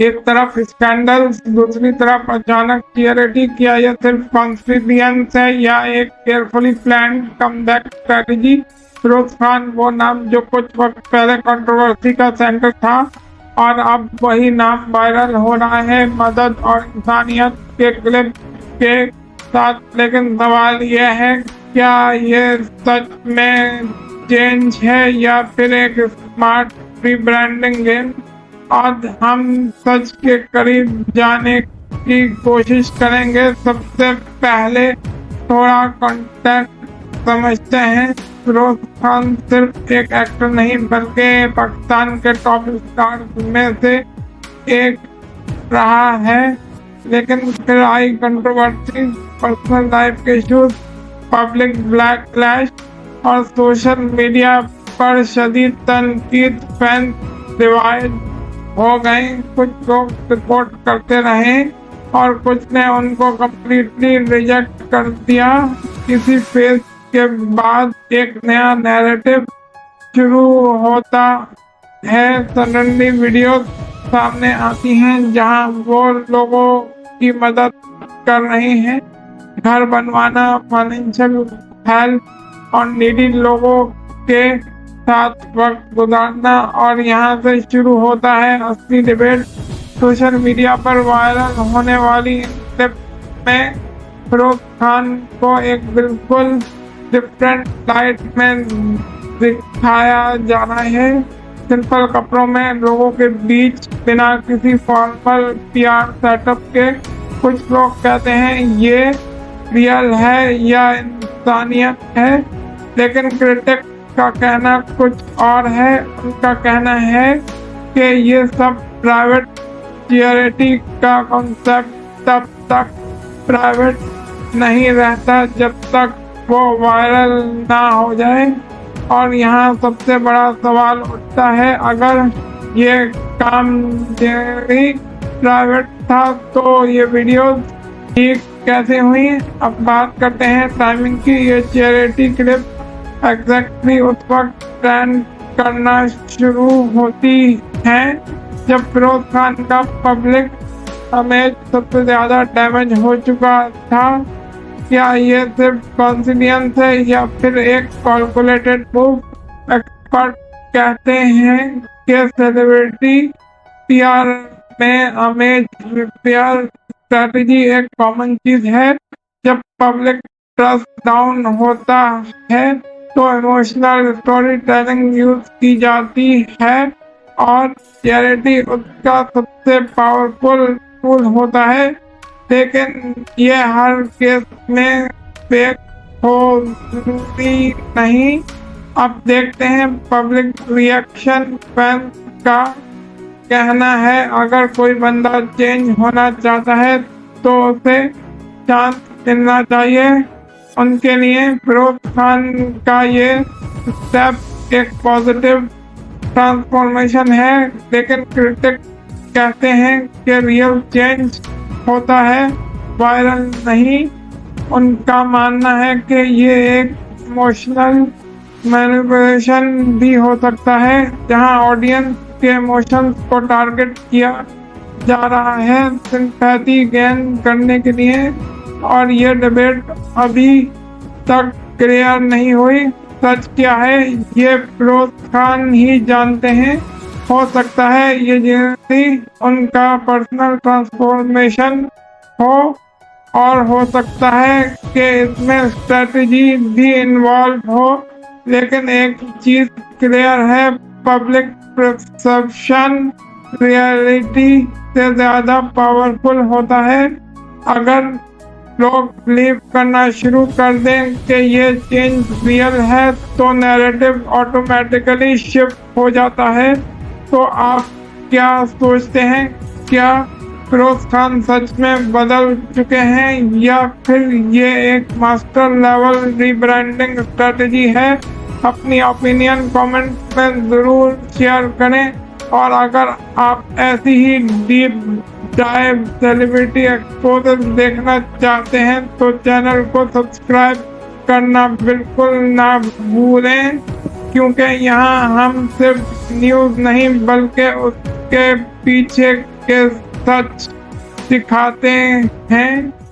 एक तरफ स्कैंडल, दूसरी तरफ अचानक क्लियरिटी, क्या यह सिर्फ कॉन्फिडेंस है या एक carefully plan comeback strategy? Firoz Khan वो नाम जो कुछ वक्त पहले कंट्रोवर्सी का सेंटर था और अब वही नाम वायरल हो रहा है मदद और इंसानियत के क्लिप के साथ। लेकिन सवाल यह है, क्या ये सच में चेंज है या फिर एक स्मार्ट रीब्रांडिंग गेम? आज हम सच के करीब जाने की कोशिश करेंगे। सबसे पहले थोड़ा कॉन्टेक्स्ट समझते हैं। फिरोज खान सिर्फ एक एक्टर नहीं बल्कि पाकिस्तान के टॉप स्टार्स में से एक रहा है, लेकिन फिर आई कंट्रोवर्सी, पर्सनल लाइफ के इश्यूज, पब्लिक बैकलैश और सोशल मीडिया पर शदीद तनकीद। फैंस डिवाइड हो गए, कुछ लोग सपोर्ट करते रहे और कुछ ने उनको कम्प्लीटली रिजेक्ट कर दिया। किसी फेज के बाद एक नया नैरेटिव शुरू होता है। सडनली वीडियो सामने आती हैं जहां वो लोगों की मदद कर रहे हैं, घर बनवाना, फाइनेंशियल हेल्प और नीडी लोगों के साथ वक्त गुजारना। और यहाँ से शुरू होता है असली डिबेट। सोशल मीडिया पर वायरल होने वाली क्लिप में फिरोज खान को एक बिल्कुल डिफरेंट लाइट में दिखाया जा रहा है। सिंपल कपड़ों में लोगों के बीच बिना किसी फॉर्मल पीआर सेटअप के। कुछ लोग कहते हैं ये रियल है या इंसानियत है, लेकिन क्रिटिक का कहना कुछ और है। उनका कहना है कि ये सब प्राइवेट सिक्योरिटी का कॉन्सेप्ट तब तक प्राइवेट नहीं रहता जब तक वो वायरल ना हो जाए। और यहाँ सबसे बड़ा सवाल उठता है, अगर ये काम प्राइवेट था तो ये वीडियो ठीक कैसे हुई? अब बात करते हैं टाइमिंग की। ये चैरिटी क्लिप एग्जैक्टली उस वक्त ट्रेंड करना शुरू होती है जब फिरोज खान का पब्लिक इमेज सबसे ज्यादा डैमेज हो चुका था। क्या ये सिर्फ कॉन्फिडेंस है या फिर एक कैलकुलेटेड मूव? एक्सपर्ट कहते हैं कि सेलिब्रिटी पीआर में इमेज रिपेयर स्ट्रेटजी एक कॉमन चीज है। जब पब्लिक ट्रस्ट डाउन होता है तो इमोशनल स्टोरी टेलिंग यूज की जाती है और चैरिटी उसका सबसे पावरफुल टूल होता है। लेकिन ये हर केस में फेक हो जरूरी नहीं। अब देखते हैं पब्लिक रिएक्शन। फैंस का कहना है अगर कोई बंदा चेंज होना चाहता है तो उसे चांस मिलना चाहिए। उनके लिए फिरोज खान का ये स्टेप एक पॉजिटिव ट्रांसफॉर्मेशन है, लेकिन क्रिटिक कहते हैं कि रियल चेंज होता है, वायरल नहीं। उनका मानना है कि ये एक इमोशनल मैनिपुलेशन भी हो सकता है जहां ऑडियंस के इमोशंस को टारगेट किया जा रहा है सिंपैथी गेन करने के लिए। और ये डिबेट अभी तक क्लियर नहीं हुई। सच क्या है ये फिरोज खान ही जानते हैं। हो सकता है ये जल्दी उनका पर्सनल ट्रांसफॉर्मेशन हो और हो सकता है कि इसमें स्ट्रेटजी भी इन्वॉल्व हो। लेकिन एक चीज क्लियर है, पब्लिक परसेप्शन रियलिटी से ज्यादा पावरफुल होता है। अगर लोग बिलीव करना शुरू कर दें कि ये चेंज रियल है तो नैरेटिव ऑटोमेटिकली शिफ्ट हो जाता है। तो आप क्या सोचते हैं? क्या फिरोज खान सच में बदल चुके हैं या फिर ये एक मास्टर लेवल रीब्रांडिंग स्ट्रेटजी है? अपनी ओपिनियन कमेंट में ज़रूर शेयर करें। और अगर आप ऐसी ही डीप डाइव सेलिब्रिटी एक्सपोज़र देखना चाहते हैं तो चैनल को सब्सक्राइब करना बिल्कुल ना भूलें, क्योंकि यहाँ हम सिर्फ न्यूज़ नहीं बल्कि उसके पीछे के सच दिखाते हैं